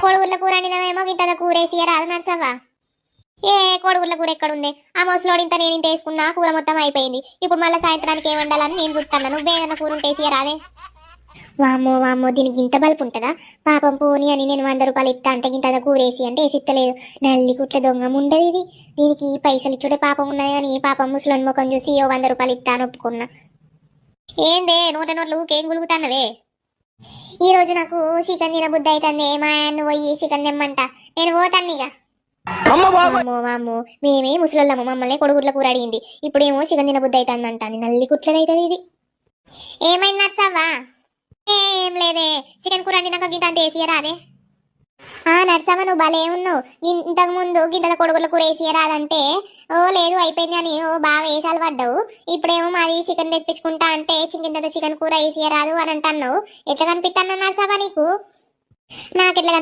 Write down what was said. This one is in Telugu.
కొడుగుల కూర వండినవేమో ఇంత కూర వేసి రాదు నర్సవ్వ. ఏ కొడుగుల కూర ఎక్కడుంది? ఆ మొసలోడి ఇంత నేను ఇంత వేసుకున్నా కూర మొత్తం అయిపోయింది. ఇప్పుడు మళ్ళీ సాయంత్రానికి ఏం వండాలని నేను చూస్తాను. నువ్వేదన్నా కూర ఉంటే వేసి రాదే. వామ్మో వామ్మో, దీనికి ఇంత బల్పు ఉంటుందా? పాపం పోని అని నేను 100 రూపాయలు ఇస్తా అంటే ఇంత కూరేసి అంటే వేసిత్తలేదు. నల్లి కుట్ల దొంగ ఉండదు ఇది. దీనికి పైసలు ఇచ్చుడే పాపం ఉన్నది కానీ పాపం ముసలోని ముఖం చూసి 100 రూపాయలు ఇస్తా అని ఒప్పుకున్నా. ఏందే నోట్ల ఊకేం గులుగుతాన్నవే? ఈ రోజు నాకు చికెన్ తినబుద్ధి అవుతుంది. మా ఆయన పోయి చికెన్ తెమ్మంట, నేను పోతాను ఇక. వామ్మో వామ్మో, మేమే ముసలోళ్ళము, మమ్మల్ని కొడుగుడ్ల కూర అడిగింది, ఇప్పుడేమో చికెన్ తినబుద్ధి అవుతుంది అంట. నల్లి కుట్లదవుతుంది ఇది. ఏమైంది నర్సవ్వా? ఏం లేదే, చికెన్ కూర వండినాక గింత అంత వేసియరాదే. నర్సమ్మ నువ్వు భలే ఉన్నావు. ఇంతకు ముందు గింతల కొడుకుల కూర వేసియరాదంటే ఓ లేదు అయిపోయింది అని ఓ బాగా వేషాలు పడ్డావు. ఇప్పుడేమో మాది చికెన్ తెప్పించుకుంటా అంటే గింత చికెన్ కూర వేసియరాదు అని అంటున్నావు. ఎట్లా కనిపిస్తాను నర్సమ్మ నీకు? నాకెట్లా